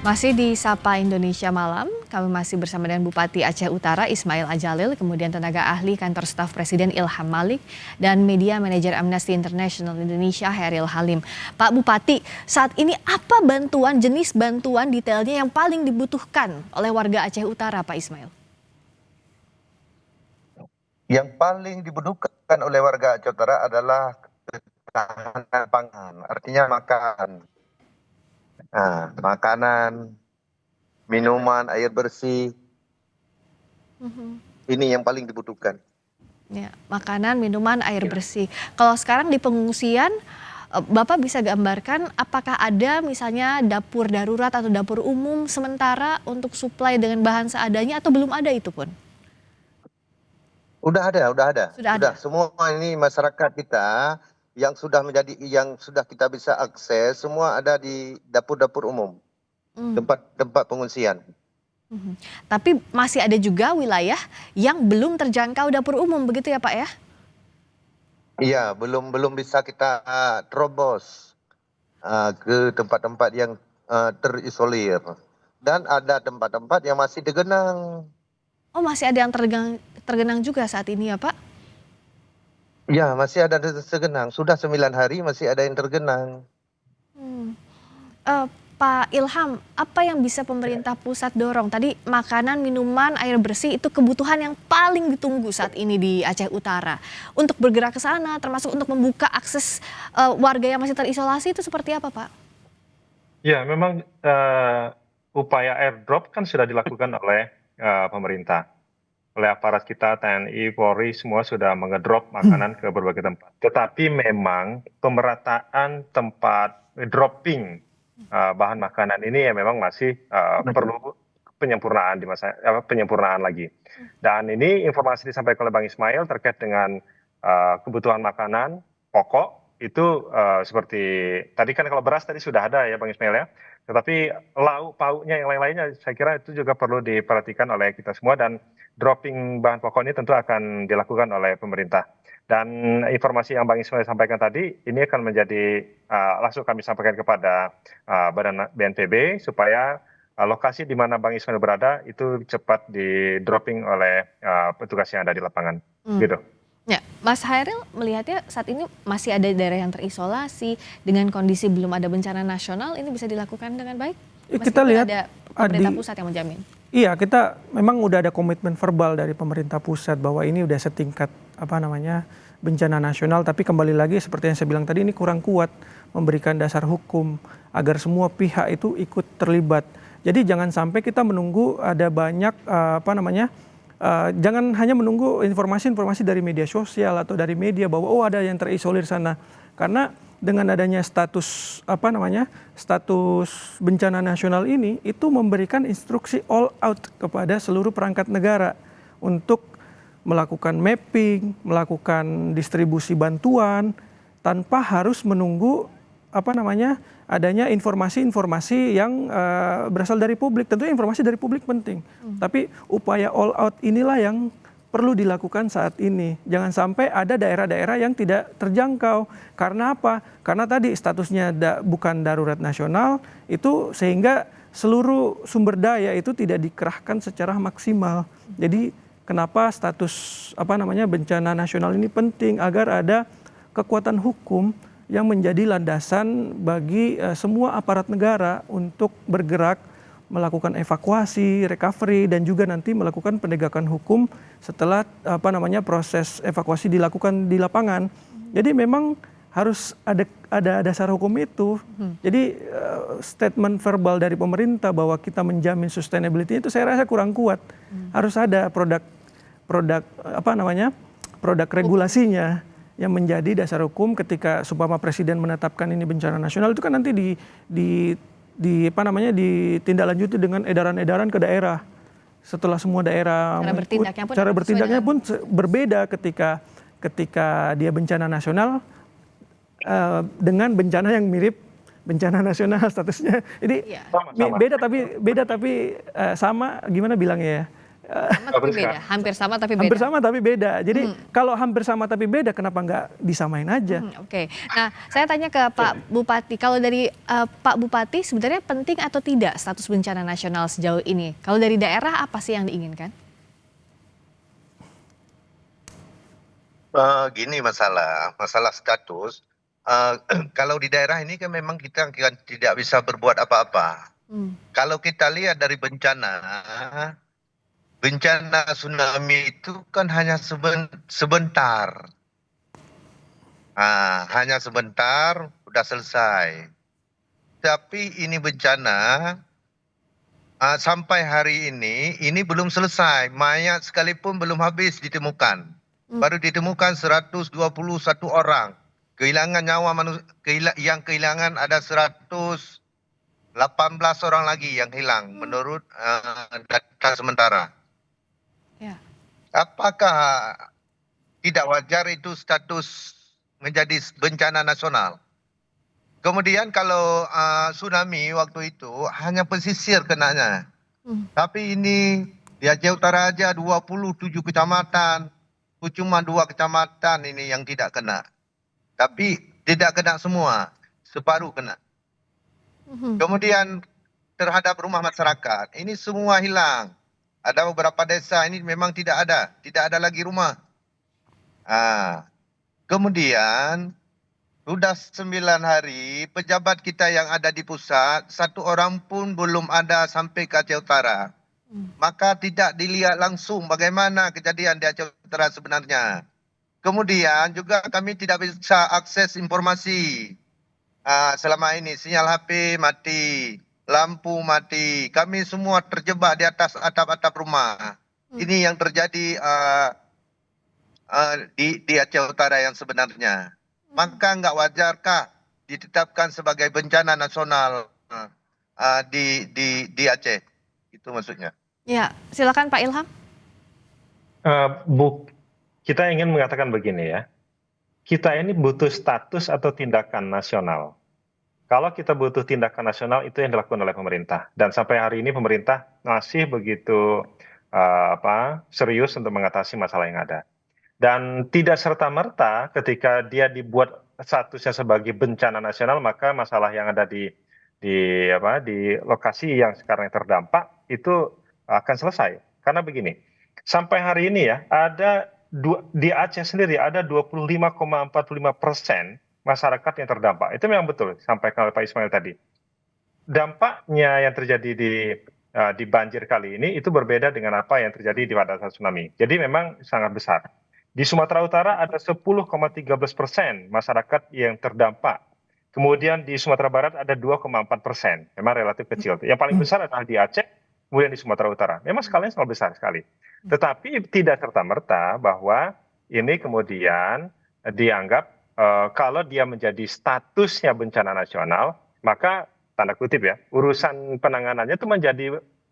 Masih di Sapa Indonesia Malam, kami masih bersama dengan Bupati Aceh Utara Ismail Adjalil, kemudian tenaga ahli kantor staf Presiden Ilham Malik, dan media manajer Amnesty International Indonesia Heril Halim. Pak Bupati, saat ini apa jenis bantuan detailnya yang paling dibutuhkan oleh warga Aceh Utara, Pak Ismail? Yang paling dibutuhkan oleh warga Aceh Utara adalah ketahanan pangan, artinya makan. Nah, makanan, minuman, air bersih, ini yang paling dibutuhkan. Ya, makanan, minuman, air bersih. Kalau sekarang di pengungsian, Bapak bisa gambarkan apakah ada misalnya dapur darurat atau dapur umum sementara untuk suplai dengan bahan seadanya atau belum ada itu pun? Udah ada. Sudah ada. Semua ini masyarakat kita yang sudah kita bisa akses, semua ada di dapur-dapur umum, tempat pengungsian. Tapi masih ada juga wilayah yang belum terjangkau dapur umum, begitu ya Pak ya? Iya, belum bisa kita terobos ke tempat-tempat yang terisolir. Dan ada tempat-tempat yang masih tergenang. Oh, masih ada yang tergenang juga saat ini ya Pak? Ya, masih ada tergenang. Sudah 9 hari masih ada yang tergenang. Pak Ilham, apa yang bisa pemerintah pusat dorong? Tadi makanan, minuman, air bersih itu kebutuhan yang paling ditunggu saat ini di Aceh Utara. Untuk bergerak ke sana, termasuk untuk membuka akses warga yang masih terisolasi itu seperti apa, Pak? Ya, memang upaya airdrop kan sudah dilakukan oleh pemerintah. Oleh aparat kita, TNI, Polri, semua sudah mengedrop makanan ke berbagai tempat. Tetapi memang pemerataan tempat dropping bahan makanan ini ya memang masih perlu penyempurnaan lagi. Dan ini informasi disampaikan oleh Bang Ismail terkait dengan kebutuhan makanan pokok itu seperti tadi kan kalau beras tadi sudah ada ya Bang Ismail ya. Tetapi lauk pauknya yang lain-lainnya saya kira itu juga perlu diperhatikan oleh kita semua dan dropping bahan pokok ini tentu akan dilakukan oleh pemerintah. Dan informasi yang Bang Ismail sampaikan tadi ini akan menjadi langsung kami sampaikan kepada Badan BNPB supaya lokasi di mana Bang Ismail berada itu cepat di dropping oleh petugas yang ada di lapangan. Gitu. Ya, Mas Hairil melihatnya saat ini masih ada daerah yang terisolasi dengan kondisi belum ada bencana nasional, ini bisa dilakukan dengan baik? Kita lihat ada pemerintah pusat yang menjamin. Iya, kita memang udah ada komitmen verbal dari pemerintah pusat bahwa ini udah setingkat bencana nasional, tapi kembali lagi seperti yang saya bilang tadi ini kurang kuat memberikan dasar hukum agar semua pihak itu ikut terlibat. Jadi jangan sampai kita menunggu ada banyak jangan hanya menunggu informasi-informasi dari media sosial atau dari media bahwa ada yang terisolir sana. Karena dengan adanya status bencana nasional ini itu memberikan instruksi all out kepada seluruh perangkat negara untuk melakukan mapping, melakukan distribusi bantuan tanpa harus menunggu adanya informasi-informasi yang berasal dari publik. Tentunya informasi dari publik penting. Tapi upaya all out inilah yang perlu dilakukan saat ini. Jangan sampai ada daerah-daerah yang tidak terjangkau. Karena apa? Karena tadi statusnya bukan darurat nasional, itu sehingga seluruh sumber daya itu tidak dikerahkan secara maksimal. Jadi kenapa status bencana nasional ini penting agar ada kekuatan hukum yang menjadi landasan bagi semua aparat negara untuk bergerak melakukan evakuasi, recovery, dan juga nanti melakukan penegakan hukum setelah proses evakuasi dilakukan di lapangan. Jadi memang harus ada dasar hukum itu. Jadi statement verbal dari pemerintah bahwa kita menjamin sustainability itu saya rasa kurang kuat. Harus ada produk regulasinya yang menjadi dasar hukum ketika supaya Presiden menetapkan ini bencana nasional itu kan nanti ditindaklanjuti dengan edaran-edaran ke daerah. Setelah semua daerah cara bertindaknya pun berbeda ketika dia bencana nasional dengan bencana yang mirip bencana nasional statusnya. Jadi beda tapi sama, gimana bilangnya ya? Sama tapi beda, hampir sama tapi beda. Hampir sama tapi beda. Jadi kalau hampir sama tapi beda, kenapa nggak disamain aja? Oke. Nah, saya tanya ke Pak Bupati, kalau dari Pak Bupati sebenarnya penting atau tidak status bencana nasional sejauh ini? Kalau dari daerah apa sih yang diinginkan? Gini masalah status. Kalau di daerah ini kan memang kita kan tidak bisa berbuat apa-apa. Kalau kita lihat dari bencana tsunami itu kan hanya sebentar. Hanya sebentar, udah selesai. Tapi ini bencana sampai hari ini belum selesai. Mayat sekalipun belum habis ditemukan. Baru ditemukan 121 orang. Kehilangan nyawa manusia, yang kehilangan ada 118 orang lagi yang hilang menurut data sementara. Ya. Apakah tidak wajar itu status menjadi bencana nasional? Kemudian kalau tsunami waktu itu hanya pesisir kenanya. Tapi ini di Aceh Utara aja 27 kecamatan. Cuma 2 kecamatan ini yang tidak kena. Tapi tidak kena semua, separuh kena. Kemudian terhadap rumah masyarakat, ini semua hilang. Ada beberapa desa ini memang tidak ada lagi rumah. Kemudian sudah 9 hari, pejabat kita yang ada di pusat, 1 orang pun belum ada sampai ke Aceh Utara. Maka tidak dilihat langsung bagaimana kejadian di Aceh Utara sebenarnya. Kemudian juga kami tidak bisa akses informasi. Selama ini sinyal HP mati, lampu mati. Kami semua terjebak di atas atap-atap rumah. Ini yang terjadi di Aceh Utara yang sebenarnya. Maka nggak wajarkah ditetapkan sebagai bencana nasional di Aceh? Itu maksudnya. Ya, silakan Pak Ilham. Kita ingin mengatakan begini ya, kita ini butuh status atau tindakan nasional. Kalau kita butuh tindakan nasional itu yang dilakukan oleh pemerintah, dan sampai hari ini pemerintah masih begitu serius untuk mengatasi masalah yang ada. Dan tidak serta-merta ketika dia dibuat statusnya sebagai bencana nasional, maka masalah yang ada di lokasi yang sekarang terdampak itu akan selesai. Karena begini, sampai hari ini ya di Aceh sendiri ada 25,45% masyarakat yang terdampak. Itu memang betul sampaikan oleh Pak Ismail tadi. Dampaknya yang terjadi di banjir kali ini itu berbeda dengan apa yang terjadi pada saat tsunami. Jadi memang sangat besar. Di Sumatera Utara ada 10,13% masyarakat yang terdampak. Kemudian di Sumatera Barat ada 2,4%. Memang relatif kecil. Yang paling besar adalah di Aceh, kemudian di Sumatera Utara. Memang skalanya sangat besar sekali. Tetapi tidak serta-merta bahwa ini kemudian dianggap kalau dia menjadi statusnya bencana nasional, maka tanda kutip ya, urusan penanganannya itu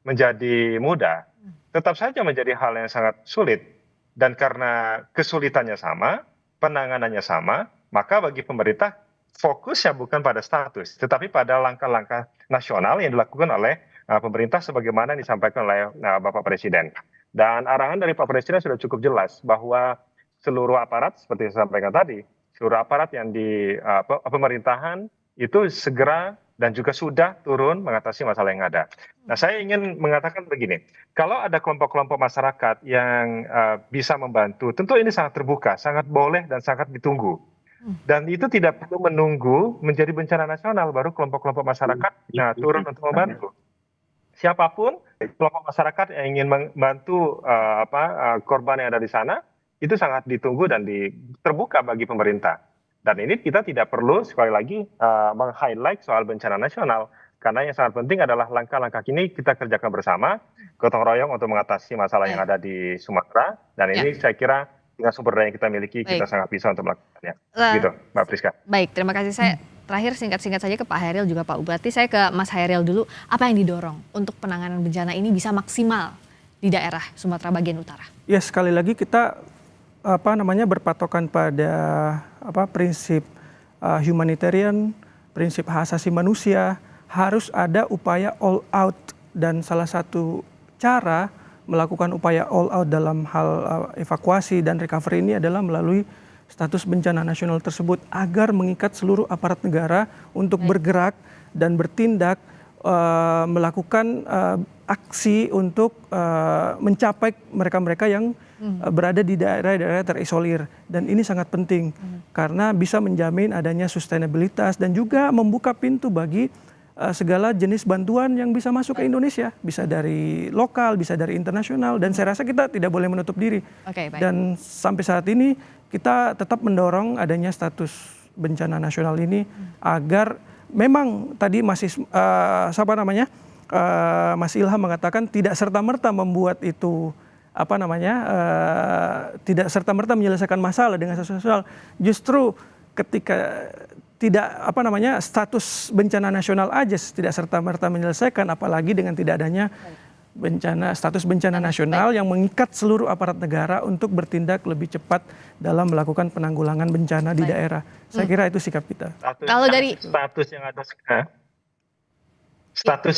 menjadi mudah. Tetap saja menjadi hal yang sangat sulit. Dan karena kesulitannya sama, penanganannya sama, maka bagi pemerintah fokusnya bukan pada status, tetapi pada langkah-langkah nasional yang dilakukan oleh pemerintah sebagaimana yang disampaikan oleh Bapak Presiden. Dan arahan dari Pak Presiden sudah cukup jelas bahwa seluruh aparat, seperti yang saya sampaikan tadi, seluruh aparat yang di pemerintahan itu segera dan juga sudah turun mengatasi masalah yang ada. Nah, saya ingin mengatakan begini, kalau ada kelompok-kelompok masyarakat yang bisa membantu, tentu ini sangat terbuka, sangat boleh dan sangat ditunggu. Dan itu tidak perlu menunggu menjadi bencana nasional, baru kelompok-kelompok masyarakat turun untuk membantu. Siapapun kelompok masyarakat yang ingin membantu korban yang ada di sana, itu sangat ditunggu dan terbuka bagi pemerintah. Dan ini kita tidak perlu sekali lagi meng-highlight soal bencana nasional, karena yang sangat penting adalah langkah-langkah ini kita kerjakan bersama, gotong royong untuk mengatasi masalah yang ada di Sumatera. Dan ini saya kira dengan sumber daya yang kita miliki, kita sangat bisa untuk melakukannya. Gitu, Mbak Priska. Baik, terima kasih. Saya terakhir singkat-singkat saja ke Pak Hairil juga Pak Bupati. Saya ke Mas Hairil dulu. Apa yang didorong untuk penanganan bencana ini bisa maksimal di daerah Sumatera bagian utara? Ya, sekali lagi kita berpatokan pada prinsip humanitarian, prinsip hak asasi manusia, harus ada upaya all out, dan salah satu cara melakukan upaya all out dalam hal evakuasi dan recovery ini adalah melalui status bencana nasional tersebut agar mengikat seluruh aparat negara untuk bergerak dan bertindak melakukan aksi untuk mencapai mereka-mereka yang berada di daerah-daerah terisolir. Dan ini sangat penting karena bisa menjamin adanya sustainabilitas dan juga membuka pintu bagi segala jenis bantuan yang bisa masuk ke Indonesia. Bisa dari lokal, bisa dari internasional, dan saya rasa kita tidak boleh menutup diri. Oke, baik. Dan sampai saat ini kita tetap mendorong adanya status bencana nasional ini agar memang tadi Mas Ilham mengatakan tidak serta-merta membuat itu tidak serta-merta menyelesaikan masalah dengan sosial. Justru ketika tidak status bencana nasional aja tidak serta-merta menyelesaikan, apalagi dengan tidak adanya status bencana nasional yang mengikat seluruh aparat negara untuk bertindak lebih cepat dalam melakukan penanggulangan bencana di daerah. Saya kira itu sikap kita. Kalau dari status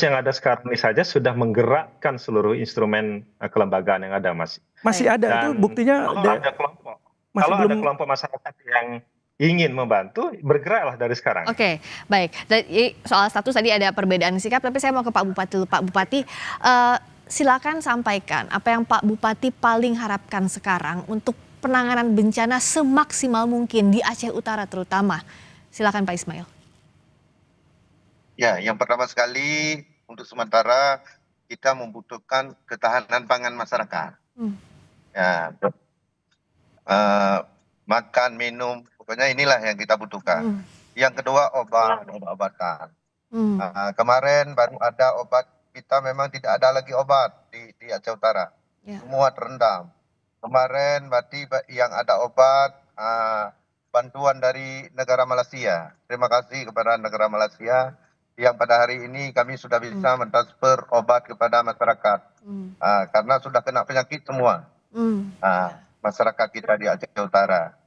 yang ada sekarang ini saja sudah menggerakkan seluruh instrumen kelembagaan yang ada, Mas. Masih ada. Dan itu buktinya kalau ada kelompok masyarakat yang ingin membantu, bergeraklah dari sekarang. Oke, baik. Soal status tadi ada perbedaan sikap, tapi saya mau ke Pak Bupati dulu. Pak Bupati, silakan sampaikan apa yang Pak Bupati paling harapkan sekarang untuk penanganan bencana semaksimal mungkin di Aceh Utara terutama. Silakan Pak Ismail. Ya, yang pertama sekali untuk sementara kita membutuhkan ketahanan pangan masyarakat. Ya, makan, minum, pokoknya inilah yang kita butuhkan. Yang kedua obat-obatan. Kemarin baru ada obat, kita memang tidak ada lagi obat di Aceh Utara. Semua terendam. Kemarin berarti yang ada obat bantuan dari negara Malaysia. Terima kasih kepada negara Malaysia yang pada hari ini kami sudah bisa mentransfer obat kepada masyarakat. Karena sudah kena penyakit semua. Masyarakat kita di Aceh Utara.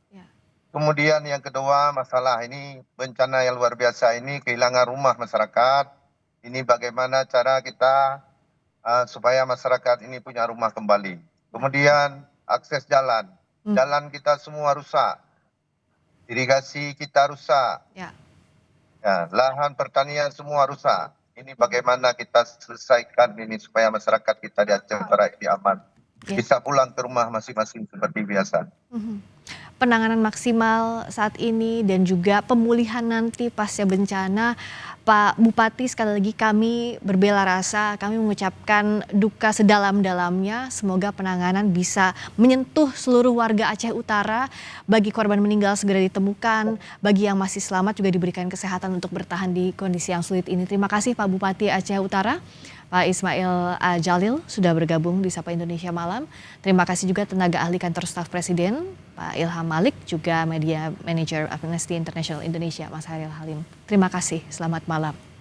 Kemudian yang kedua, masalah ini bencana yang luar biasa ini, kehilangan rumah masyarakat. Ini bagaimana cara kita supaya masyarakat ini punya rumah kembali. Kemudian akses jalan. Jalan kita semua rusak. Irigasi kita rusak. Ya, lahan pertanian semua rusak. Ini bagaimana kita selesaikan ini supaya masyarakat kita di Aceh Utara ini aman. Bisa pulang ke rumah masing-masing seperti biasa. Penanganan maksimal saat ini dan juga pemulihan nanti pasca bencana, Pak Bupati, sekali lagi kami berbela rasa, kami mengucapkan duka sedalam-dalamnya. Semoga penanganan bisa menyentuh seluruh warga Aceh Utara. Bagi korban meninggal segera ditemukan, bagi yang masih selamat juga diberikan kesehatan untuk bertahan di kondisi yang sulit ini. Terima kasih Pak Bupati Aceh Utara, Pak Ismail Ajalil sudah bergabung di Sapa Indonesia Malam. Terima kasih juga tenaga ahli kantor staf Presiden, Pak Ilham Malik, juga Media Manager Amnesty International Indonesia, Mas Heril Halim. Terima kasih, selamat malam.